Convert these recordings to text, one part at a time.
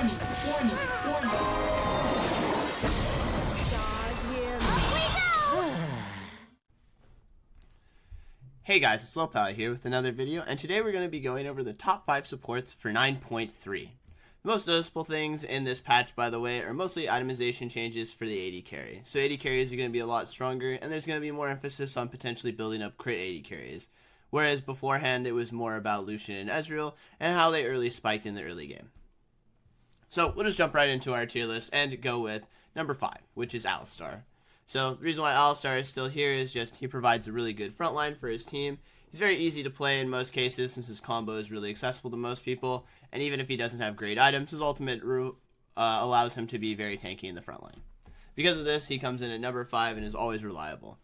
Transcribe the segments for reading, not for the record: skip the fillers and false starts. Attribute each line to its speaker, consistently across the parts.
Speaker 1: Hey guys, it's Lohpally here with another video, and today we're going to be going over the top 5 supports for 9.3. The most noticeable things in this patch, by the way, are mostly itemization changes for the AD carry. So AD carries are going to be a lot stronger, and there's going to be more emphasis on potentially building up crit AD carries. Whereas beforehand, it was more about Lucian and Ezreal, and how they early spiked in the early game. So we'll just jump right into our tier list and go with number 5, which is Alistar. So the reason why Alistar is still here is just he provides a really good front line for his team. He's very easy to play in most cases since his combo is really accessible to most people. And even if he doesn't have great items, his ultimate allows him to be very tanky in the front line. Because of this, he comes in at number 5 and is always reliable.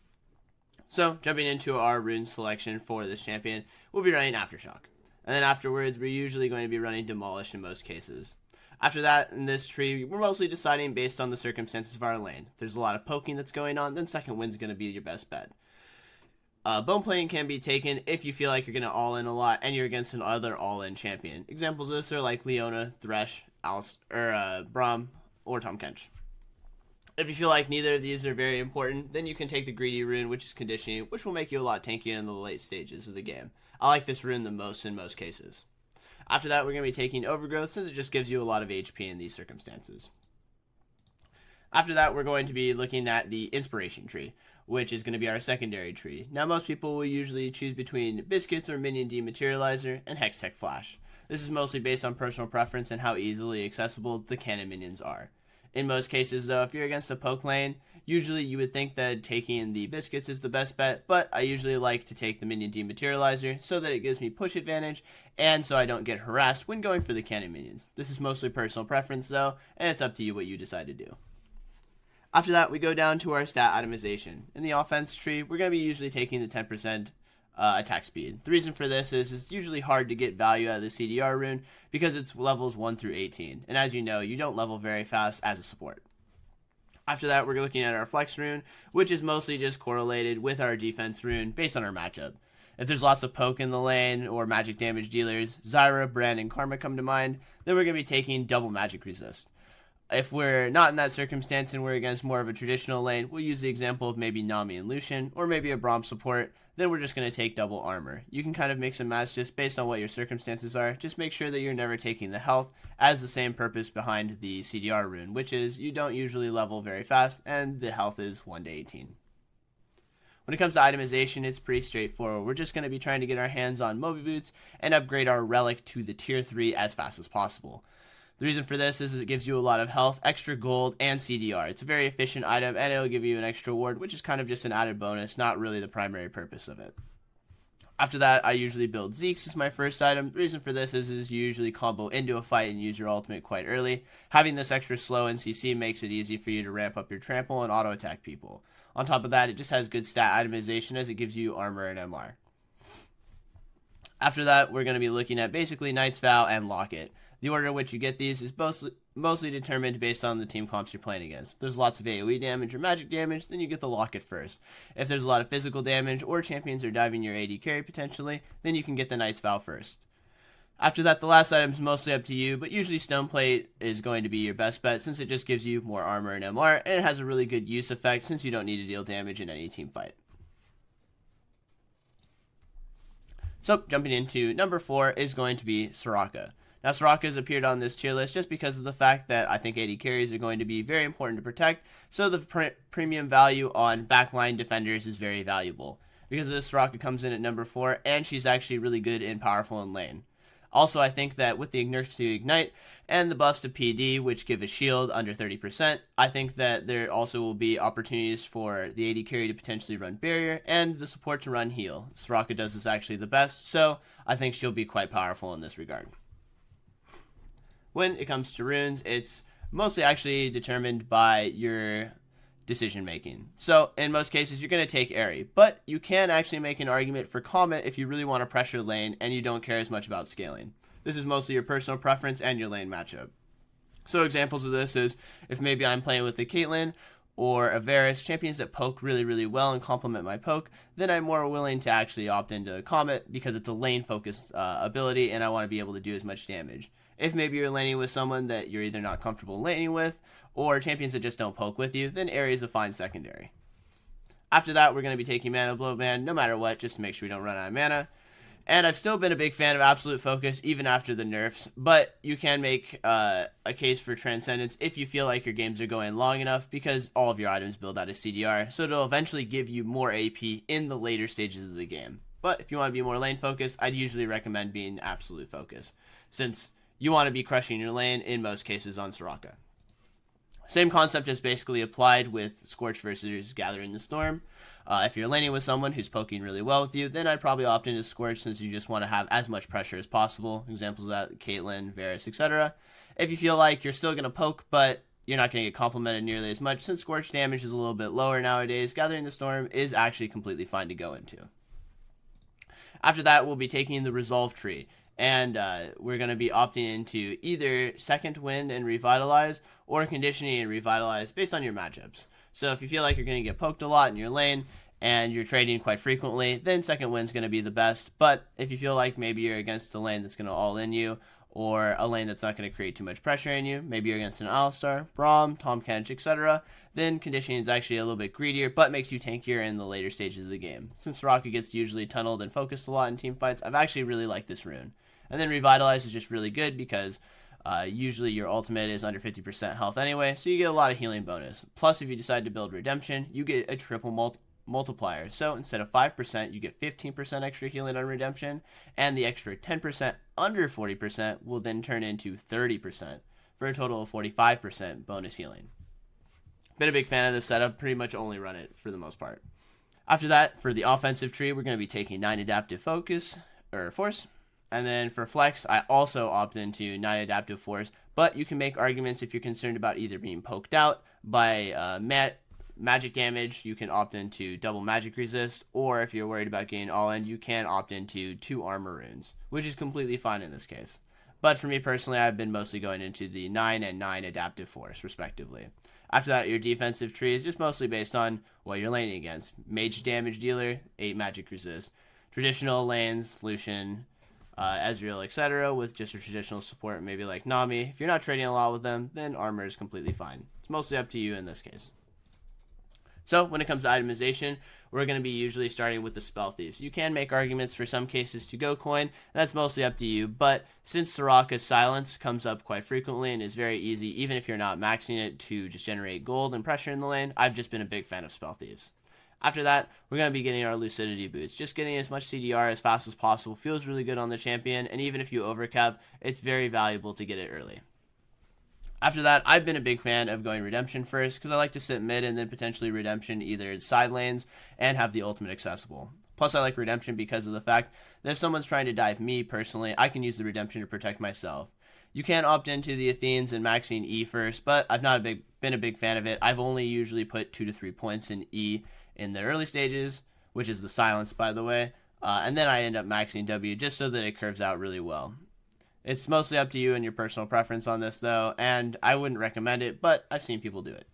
Speaker 1: So jumping into our rune selection for this champion, we'll be running Aftershock. And then afterwards, we're usually going to be running Demolish in most cases. After that, in this tree, we're mostly deciding based on the circumstances of our lane. If there's a lot of poking that's going on, then second wind's going to be your best bet. Bone playing can be taken if you feel like you're going to all-in a lot and you're against another all-in champion. Examples of this are like Leona, Thresh, Braum, or Tahm Kench. If you feel like neither of these are very important, then you can take the Greedy rune, which is conditioning, which will make you a lot tankier in the late stages of the game. I like this rune the most in most cases. After that, we're going to be taking Overgrowth since it just gives you a lot of HP in these circumstances. After that, we're going to be looking at the Inspiration tree, which is going to be our secondary tree. Now, most people will usually choose between Biscuits or Minion Dematerializer and Hextech Flash. This is mostly based on personal preference and how easily accessible the cannon minions are. In most cases, though, if you're against a poke lane, usually you would think that taking the Biscuits is the best bet, but I usually like to take the Minion Dematerializer so that it gives me push advantage, and so I don't get harassed when going for the cannon minions. This is mostly personal preference, though, and it's up to you what you decide to do. After that, we go down to our stat itemization. In the offense tree, we're going to be usually taking the 10% attack speed. The reason for this is it's usually hard to get value out of the CDR rune because it's levels 1 through 18. And as you know, you don't level very fast as a support. After that, we're looking at our flex rune, which is mostly just correlated with our defense rune based on our matchup. If there's lots of poke in the lane or magic damage dealers, Zyra, Brand, and Karma come to mind, then we're going to be taking double magic resist. If we're not in that circumstance and we're against more of a traditional lane, we'll use the example of maybe Nami and Lucian, or maybe a Braum support, then we're just going to take double armor. You can kind of mix and match just based on what your circumstances are. Just make sure that you're never taking the health as the same purpose behind the CDR rune, which is you don't usually level very fast, and the health is 1 to 18. When it comes to itemization, it's pretty straightforward. We're just going to be trying to get our hands on Moby Boots and upgrade our relic to the tier 3 as fast as possible. The reason for this is it gives you a lot of health, extra gold, and CDR. It's a very efficient item, and it'll give you an extra ward, which is kind of just an added bonus, not really the primary purpose of it. After that, I usually build Zeke's as my first item. The reason for this is you usually combo into a fight and use your ultimate quite early. Having this extra slow NCC makes it easy for you to ramp up your trample and auto-attack people. On top of that, it just has good stat itemization as it gives you armor and MR. After that, we're going to be looking at basically Knight's Vow and Locket. The order in which you get these is mostly determined based on the team comps you're playing against. If there's lots of AoE damage or magic damage, then you get the Locket first. If there's a lot of physical damage or champions are diving your AD carry potentially, then you can get the Knight's Vow first. After that, the last item is mostly up to you, but usually Stoneplate is going to be your best bet since it just gives you more armor and MR, and it has a really good use effect since you don't need to deal damage in any team fight. So, jumping into number 4 is going to be Soraka. Now, Soraka has appeared on this tier list just because of the fact that I think AD carries are going to be very important to protect, so the premium value on backline defenders is very valuable. Because of this, Soraka comes in at number 4, and she's actually really good and powerful in lane. Also, I think that with the nerfs to Ignite and the buffs to PD, which give a shield under 30%, I think that there also will be opportunities for the AD carry to potentially run barrier and the support to run heal. Soraka does this actually the best, so I think she'll be quite powerful in this regard. When it comes to runes, it's mostly actually determined by your decision making. So in most cases, you're going to take Airy, but you can actually make an argument for Comet if you really want to pressure lane and you don't care as much about scaling. This is mostly your personal preference and your lane matchup. So examples of this is if maybe I'm playing with a Caitlyn or a Varus, champions that poke really, really well and complement my poke, then I'm more willing to actually opt into Comet because it's a lane-focused ability and I want to be able to do as much damage. If maybe you're laning with someone that you're either not comfortable laning with, or champions that just don't poke with you, then Ares is a fine secondary. After that, we're going to be taking Mana Blow Man no matter what, just to make sure we don't run out of mana. And I've still been a big fan of Absolute Focus, even after the nerfs, but you can make a case for Transcendence if you feel like your games are going long enough, because all of your items build out of CDR, so it'll eventually give you more AP in the later stages of the game. But if you want to be more lane focused, I'd usually recommend being Absolute Focus, since you want to be crushing your lane in most cases on Soraka. Same concept is basically applied with Scorch versus Gathering the Storm. If you're laning with someone who's poking really well with you, then I'd probably opt into Scorch, since you just want to have as much pressure as possible. Examples of that, Caitlyn, Varus, etc. If you feel like you're still going to poke, but you're not going to get complimented nearly as much, since Scorch damage is a little bit lower nowadays, Gathering the Storm is actually completely fine to go into. After that, we'll be taking the Resolve tree, and we're going to be opting into either Second Wind and Revitalize, or Conditioning and Revitalize based on your matchups. So if you feel like you're going to get poked a lot in your lane, and you're trading quite frequently, then Second Wind's going to be the best. But if you feel like maybe you're against a lane that's going to all-in you, or a lane that's not going to create too much pressure in you, maybe you're against an Alistar, Braum, Tahm Kench, etc., then Conditioning is actually a little bit greedier, but makes you tankier in the later stages of the game. Since Soraka gets usually tunneled and focused a lot in team fights, I've actually really liked this rune. And then Revitalize is just really good because usually your ultimate is under 50% health anyway, so you get a lot of healing bonus. Plus, if you decide to build Redemption, you get a triple multiplier. So instead of 5%, you get 15% extra healing on Redemption, and the extra 10% under 40% will then turn into 30%, for a total of 45% bonus healing. Been a big fan of this setup, pretty much only run it for the most part. After that, for the offensive tree, we're going to be taking 9 Adaptive Force. And then for Flex, I also opt into 9 Adaptive Force, but you can make arguments if you're concerned about either being poked out by magic damage, you can opt into double magic resist, or if you're worried about getting all in, you can opt into 2 armor runes, which is completely fine in this case. But for me personally, I've been mostly going into the 9 and 9 Adaptive Force, respectively. After that, your defensive tree is just mostly based on what you're laning against. Mage damage dealer, 8 magic resist. Traditional lanes, Lucian, Ezreal, etc., with just a traditional support, maybe like Nami. If you're not trading a lot with them, then armor is completely fine. It's mostly up to you in this case. So when it comes to itemization, we're going to be usually starting with the Spell Thieves. You can make arguments for some cases to go coin, and that's mostly up to you, but since Soraka's Silence comes up quite frequently and is very easy, even if you're not maxing it, to just generate gold and pressure in the lane, I've just been a big fan of Spell Thieves. After that, we're going to be getting our Lucidity boots. Just getting as much CDR as fast as possible feels really good on the champion, and even if you overcap, it's very valuable to get it early. After that, I've been a big fan of going Redemption first, because I like to sit mid and then potentially Redemption either side lanes and have the ultimate accessible. Plus, I like Redemption because of the fact that if someone's trying to dive me personally, I can use the Redemption to protect myself. You can opt into the Athenes and maxing E first, but I've not been a big fan of it. I've only usually put 2 to 3 points in E in the early stages, which is the Silence, by the way, and then I end up maxing W just so that it curves out really well. It's mostly up to you and your personal preference on this, though, and I wouldn't recommend it, but I've seen people do it.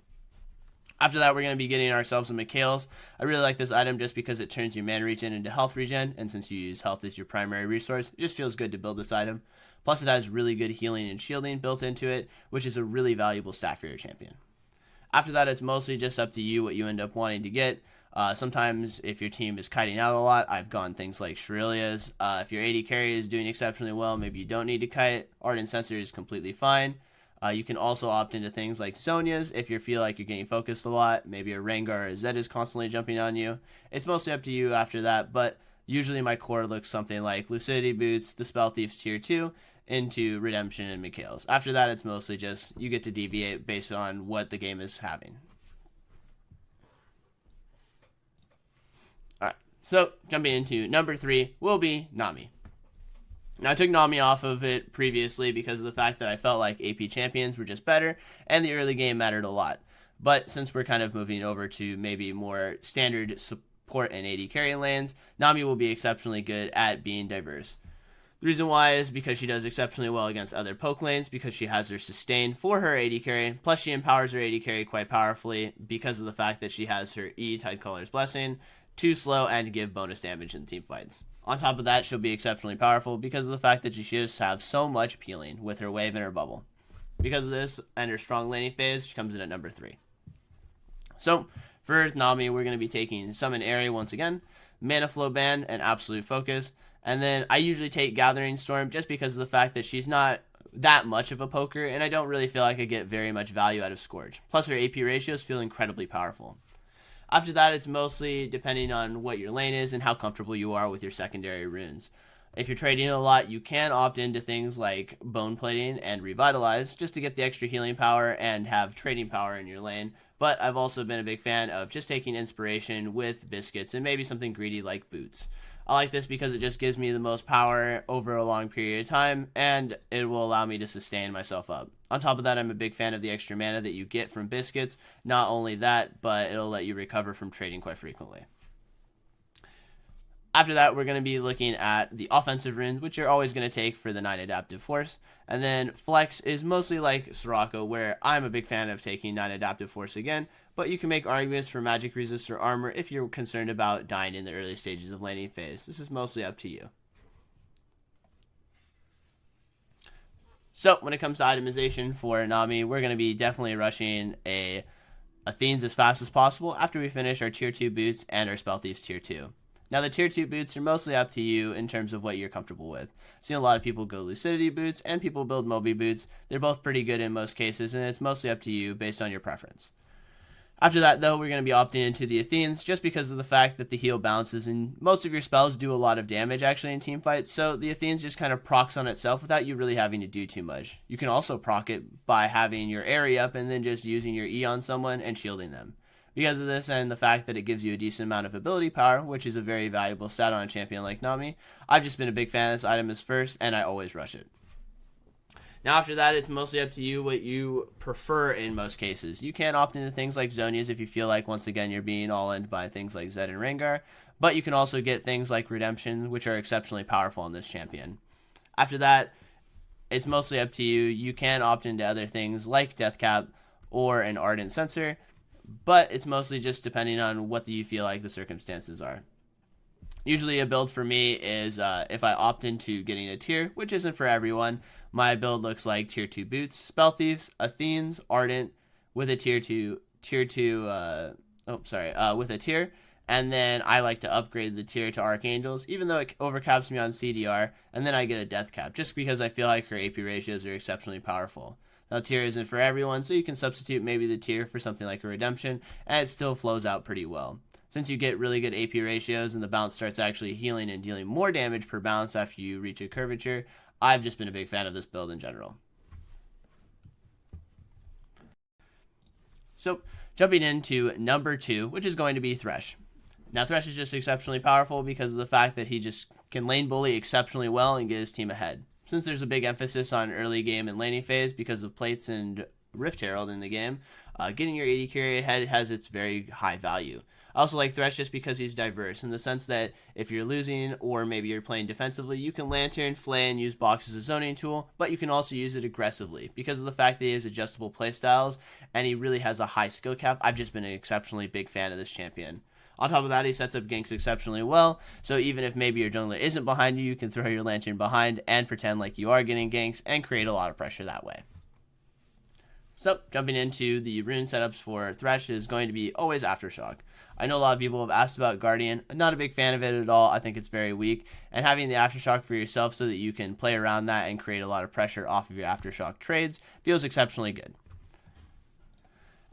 Speaker 1: After that, we're going to be getting ourselves a Mikhail's. I really like this item just because it turns your mana regen into health regen, and since you use health as your primary resource, it just feels good to build this item. Plus, it has really good healing and shielding built into it, which is a really valuable stat for your champion. After that, it's mostly just up to you what you end up wanting to get. Sometimes, if your team is kiting out a lot, I've gone things like Shurelia's. If your AD carry is doing exceptionally well, maybe you don't need to kite. Ardent Sensor is completely fine. You can also opt into things like Zhonya's if you feel like you're getting focused a lot. Maybe a Rengar or Zed is constantly jumping on you. It's mostly up to you after that, but usually my core looks something like Lucidity Boots, the Spell Thieves Tier 2, into Redemption and Mikhail's. After that, it's mostly just you get to deviate based on what the game is having. Alright, so jumping into number 3 will be Nami. Now, I took Nami off of it previously because of the fact that I felt like AP champions were just better, and the early game mattered a lot. But since we're kind of moving over to maybe more standard support and AD carry lanes, Nami will be exceptionally good at being diverse. The reason why is because she does exceptionally well against other poke lanes, because she has her sustain for her AD carry, plus she empowers her AD carry quite powerfully because of the fact that she has her E, Tidecollar's Blessing, to slow and give bonus damage in team fights. On top of that, she'll be exceptionally powerful because of the fact that she just have so much peeling with her wave and her bubble. Because of this and her strong laning phase, she comes in at number 3. So, for Nami, we're going to be taking Summon Airy once again, Mana Flow Ban, and Absolute Focus. And then I usually take Gathering Storm just because of the fact that she's not that much of a poker, and I don't really feel like I get very much value out of Scourge. Plus, her AP ratios feel incredibly powerful. After that, it's mostly depending on what your lane is and how comfortable you are with your secondary runes. If you're trading a lot, you can opt into things like Bone Plating and Revitalize just to get the extra healing power and have trading power in your lane. But I've also been a big fan of just taking inspiration with Biscuits and maybe something greedy like Boots. I like this because it just gives me the most power over a long period of time, and it will allow me to sustain myself up. On top of that, I'm a big fan of the extra mana that you get from Biscuits. Not only that, but it'll let you recover from trading quite frequently. After that, we're going to be looking at the offensive runes, which you're always going to take for the 9 Adaptive Force. And then Flex is mostly like Soraka, where I'm a big fan of taking 9 Adaptive Force again, but you can make arguments for Magic Resist or Armor if you're concerned about dying in the early stages of laning phase. This is mostly up to you. So, when it comes to itemization for Nami, we're going to be definitely rushing Athene's as fast as possible after we finish our Tier 2 boots and our Spell Thieves Tier 2. Now, the Tier 2 boots are mostly up to you in terms of what you're comfortable with. I've seen a lot of people go Lucidity boots, and people build Moby boots. They're both pretty good in most cases, and it's mostly up to you based on your preference. After that, though, we're going to be opting into the Athenes just because of the fact that the heal bounces, and most of your spells do a lot of damage, actually, in teamfights, so the Athenes just kind of procs on itself without you really having to do too much. You can also proc it by having your area up and then just using your E on someone and shielding them. Because of this and the fact that it gives you a decent amount of ability power, which is a very valuable stat on a champion like Nami, I've just been a big fan of this item as first, and I always rush it. Now after that, it's mostly up to you what you prefer in most cases. You can opt into things like Zonias if you feel like, once again, you're being all-in by things like Zed and Rengar, but you can also get things like Redemption, which are exceptionally powerful in this champion. After that, it's mostly up to you. You can opt into other things like Deathcap or an Ardent Sensor, but it's mostly just depending on what you feel like the circumstances are. Usually a build for me is if I opt into getting a tier, which isn't for everyone. My build looks like Tier 2 boots, Spell Thieves, Athenes, Ardent, with a with a tier, and then I like to upgrade the tier to Archangels, even though it overcaps me on CDR, and then I get a Death Cap, just because I feel like her AP ratios are exceptionally powerful. Now, tier isn't for everyone, so you can substitute maybe the tier for something like a Redemption, and it still flows out pretty well. Since you get really good AP ratios and the bounce starts actually healing and dealing more damage per bounce after you reach a curvature, I've just been a big fan of this build in general. So, jumping into number 2, which is going to be Thresh. Now, Thresh is just exceptionally powerful because of the fact that he just can lane bully exceptionally well and get his team ahead. Since there's a big emphasis on early game and laning phase because of plates and Rift Herald in the game, getting your AD carry ahead has its very high value. I also like Thresh just because he's diverse in the sense that if you're losing or maybe you're playing defensively, you can Lantern, Flay, and use Box as a zoning tool, but you can also use it aggressively because of the fact that he has adjustable playstyles and he really has a high skill cap. I've just been an exceptionally big fan of this champion. On top of that, he sets up ganks exceptionally well, so even if maybe your jungler isn't behind you, you can throw your Lantern behind and pretend like you are getting ganks and create a lot of pressure that way. So, jumping into the rune setups for Thresh is going to be always Aftershock. I know a lot of people have asked about Guardian. I'm not a big fan of it at all. I think it's very weak. And having the Aftershock for yourself so that you can play around that and create a lot of pressure off of your Aftershock trades feels exceptionally good.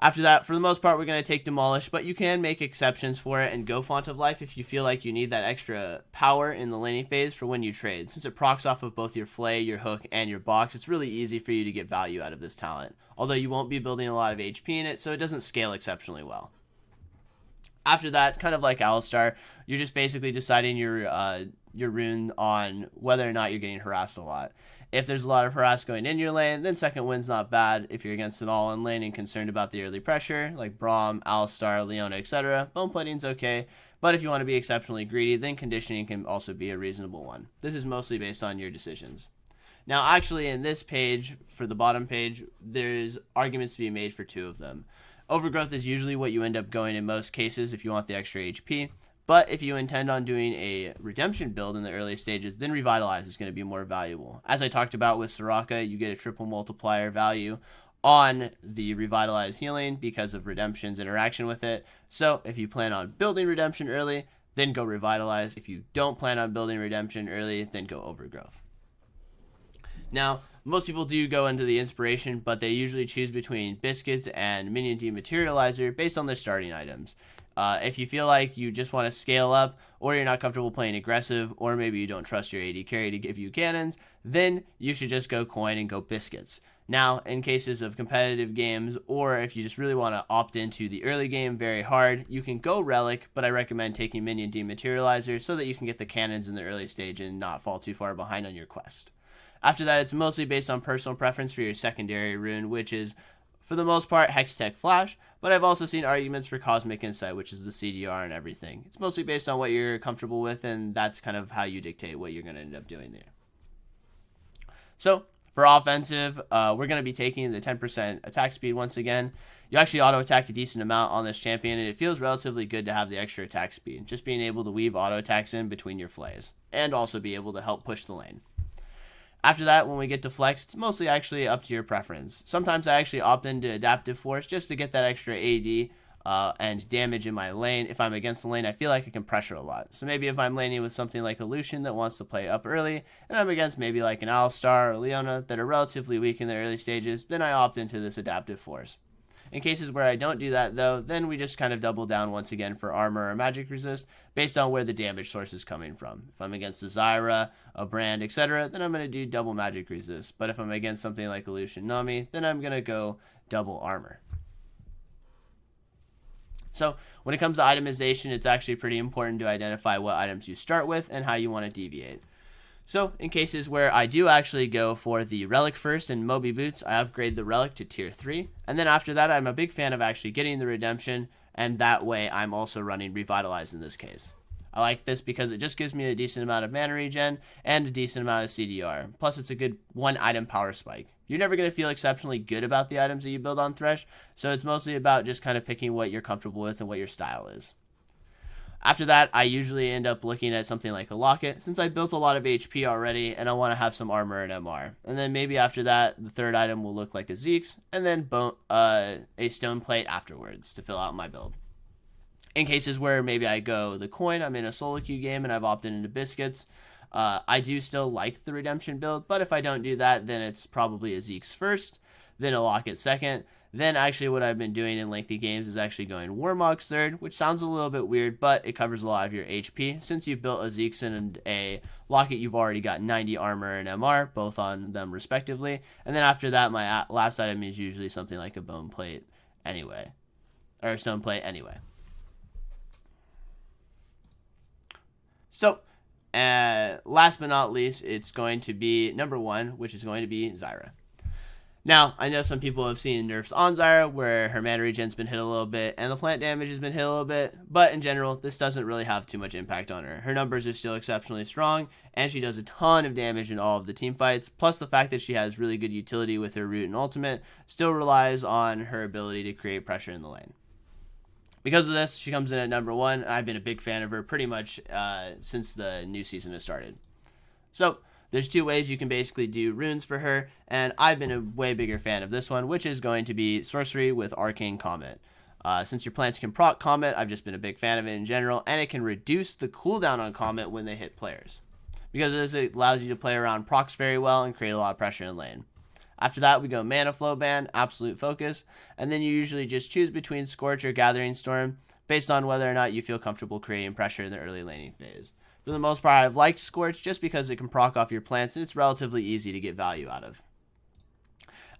Speaker 1: After that, for the most part, we're going to take Demolish, but you can make exceptions for it and go Font of Life if you feel like you need that extra power in the laning phase for when you trade. Since it procs off of both your Flay, your Hook, and your Box, it's really easy for you to get value out of this talent. Although you won't be building a lot of HP in it, so it doesn't scale exceptionally well. After that, kind of like Alistar, you're just basically deciding your rune on whether or not you're getting harassed a lot. If there's a lot of harass going in your lane, then second wind's not bad. If you're against an all-in lane and concerned about the early pressure, like Braum, Alistar, Leona, etc., bone plating's okay. But if you want to be exceptionally greedy, then conditioning can also be a reasonable one. This is mostly based on your decisions. Now, actually, in this page, for the bottom page, there's arguments to be made for two of them. Overgrowth is usually what you end up going in most cases if you want the extra HP, But if you intend on doing a redemption build in the early stages, then Revitalize is going to be more valuable. As I talked about with Soraka, you get a triple multiplier value on the Revitalize healing because of Redemption's interaction with it. So if you plan on building Redemption early, then go Revitalize. If you don't plan on building Redemption early, then go Overgrowth. Now, most people do go into the Inspiration, but they usually choose between Biscuits and Minion Dematerializer based on their starting items. If you feel like you just want to scale up, or you're not comfortable playing aggressive, or maybe you don't trust your AD carry to give you cannons, then you should just go Coin and go Biscuits. Now, in cases of competitive games, or if you just really want to opt into the early game very hard, you can go Relic, but I recommend taking Minion Dematerializer so that you can get the cannons in the early stage and not fall too far behind on your quest. After that, it's mostly based on personal preference for your secondary rune, which is, for the most part, Hextech Flash, but I've also seen arguments for Cosmic Insight, which is the CDR and everything. It's mostly based on what you're comfortable with, and that's kind of how you dictate what you're going to end up doing there. So, for offensive, we're going to be taking the 10% attack speed once again. You actually auto-attack a decent amount on this champion, and it feels relatively good to have the extra attack speed, just being able to weave auto-attacks in between your flays, and also be able to help push the lane. After that, when we get to flex, it's mostly actually up to your preference. Sometimes I actually opt into Adaptive Force just to get that extra AD and damage in my lane. If I'm against the lane, I feel like I can pressure a lot. So maybe if I'm laning with something like a Lucian that wants to play up early, and I'm against maybe like an Alistar or Leona that are relatively weak in the early stages, then I opt into this Adaptive Force. In cases where I don't do that, though, then we just kind of double down once again for armor or magic resist based on where the damage source is coming from. If I'm against a Zyra, a Brand, etc., then I'm going to do double magic resist. But if I'm against something like a Lucian Nami, then I'm going to go double armor. So when it comes to itemization, it's actually pretty important to identify what items you start with and how you want to deviate. So, in cases where I do actually go for the Relic first and Moby Boots, I upgrade the Relic to Tier 3. And then after that, I'm a big fan of actually getting the Redemption, and that way I'm also running Revitalize in this case. I like this because it just gives me a decent amount of mana regen and a decent amount of CDR. Plus, it's a good one-item power spike. You're never going to feel exceptionally good about the items that you build on Thresh, so it's mostly about just kind of picking what you're comfortable with and what your style is. After that, I usually end up looking at something like a Locket, since I built a lot of HP already, and I want to have some armor and MR. And then maybe after that, the third item will look like a Zeke's, and then a Stone Plate afterwards to fill out my build. In cases where maybe I go the Coin, I'm in a solo queue game, and I've opted into Biscuits, I do still like the Redemption build, but if I don't do that, then it's probably a Zeke's first, then a Locket second. Then actually what I've been doing in lengthy games is actually going Warmog's third, which sounds a little bit weird, but it covers a lot of your HP. Since you've built a Zeke's and a Locket, you've already got 90 armor and MR, both on them respectively. And then after that, my last item is usually something like a Bone Plate anyway, or a Stone Plate anyway. So, last but not least, it's going to be number 1, which is going to be Zyra. Now, I know some people have seen nerfs on Zyra where her mana regen's been hit a little bit and the plant damage has been hit a little bit, but in general, this doesn't really have too much impact on her. Her numbers are still exceptionally strong, and she does a ton of damage in all of the team fights, plus the fact that she has really good utility with her root and ultimate still relies on her ability to create pressure in the lane. Because of this, she comes in at number 1. I've been a big fan of her pretty much since the new season has started. So, there's 2 ways you can basically do runes for her, and I've been a way bigger fan of this one, which is going to be Sorcery with Arcane Comet. Since your plants can proc Comet, I've just been a big fan of it in general, and it can reduce the cooldown on Comet when they hit players. Because of this, it allows you to play around procs very well and create a lot of pressure in lane. After that, we go Mana Flow Ban, Absolute Focus, and then you usually just choose between Scorch or Gathering Storm, based on whether or not you feel comfortable creating pressure in the early laning phase. For the most part, I've liked Scorch just because it can proc off your plants and it's relatively easy to get value out of.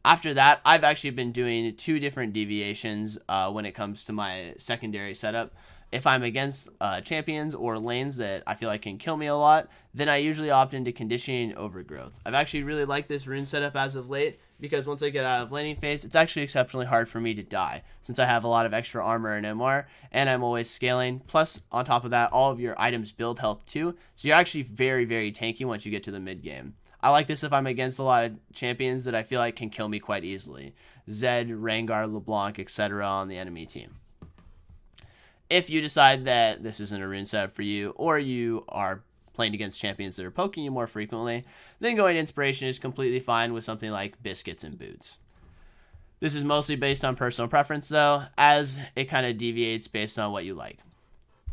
Speaker 1: After that, I've actually been doing 2 different deviations when it comes to my secondary setup. If I'm against champions or lanes that I feel like can kill me a lot, then I usually opt into Conditioning Overgrowth. I've actually really liked this rune setup as of late, because once I get out of laning phase, it's actually exceptionally hard for me to die, since I have a lot of extra armor and MR, and I'm always scaling. Plus, on top of that, all of your items build health too, so you're actually very, very tanky once you get to the mid game. I like this if I'm against a lot of champions that I feel like can kill me quite easily. Zed, Rengar, LeBlanc, etc. on the enemy team. If you decide that this isn't a rune setup for you, or you are playing against champions that are poking you more frequently, then going Inspiration is completely fine with something like Biscuits and Boots. This is mostly based on personal preference though, as it kind of deviates based on what you like.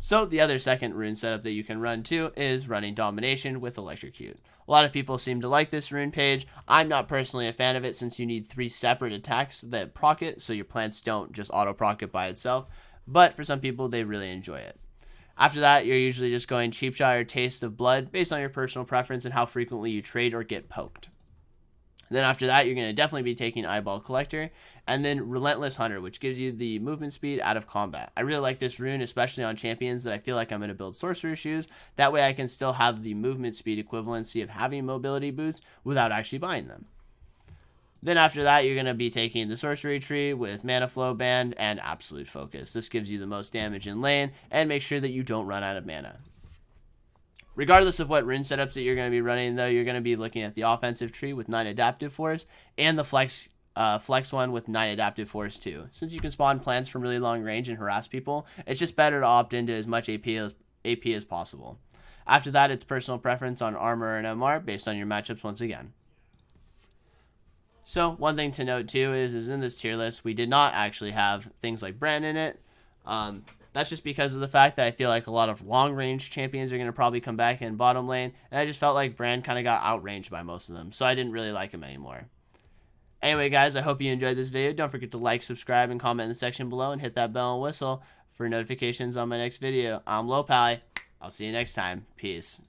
Speaker 1: So the other second rune setup that you can run too is running Domination with Electrocute. A lot of people seem to like this rune page. I'm not personally a fan of it since you need 3 separate attacks that proc it, so your plants don't just auto proc it by itself, but for some people they really enjoy it. After that, you're usually just going Cheap Shot or Taste of Blood based on your personal preference and how frequently you trade or get poked. Then after that, you're going to definitely be taking Eyeball Collector, and then Relentless Hunter, which gives you the movement speed out of combat. I really like this rune, especially on champions that I feel like I'm going to build Sorcerer Shoes. That way I can still have the movement speed equivalency of having mobility boots without actually buying them. Then after that, you're going to be taking the Sorcery Tree with Mana Flow Band and Absolute Focus. This gives you the most damage in lane, and make sure that you don't run out of mana. Regardless of what rune setups that you're going to be running, though, you're going to be looking at the offensive tree with 9 adaptive force and the flex one with 9 adaptive force too. Since you can spawn plants from really long range and harass people, it's just better to opt into as much AP as possible. After that, it's personal preference on armor and MR based on your matchups once again. So one thing to note too is in this tier list, we did not actually have things like Brand in it. That's just because of the fact that I feel like a lot of long-range champions are going to probably come back in bottom lane, and I just felt like Brand kind of got outranged by most of them, so I didn't really like him anymore. Anyway, guys, I hope you enjoyed this video. Don't forget to like, subscribe, and comment in the section below, and hit that bell and whistle for notifications on my next video. I'm Lohpally. I'll see you next time. Peace.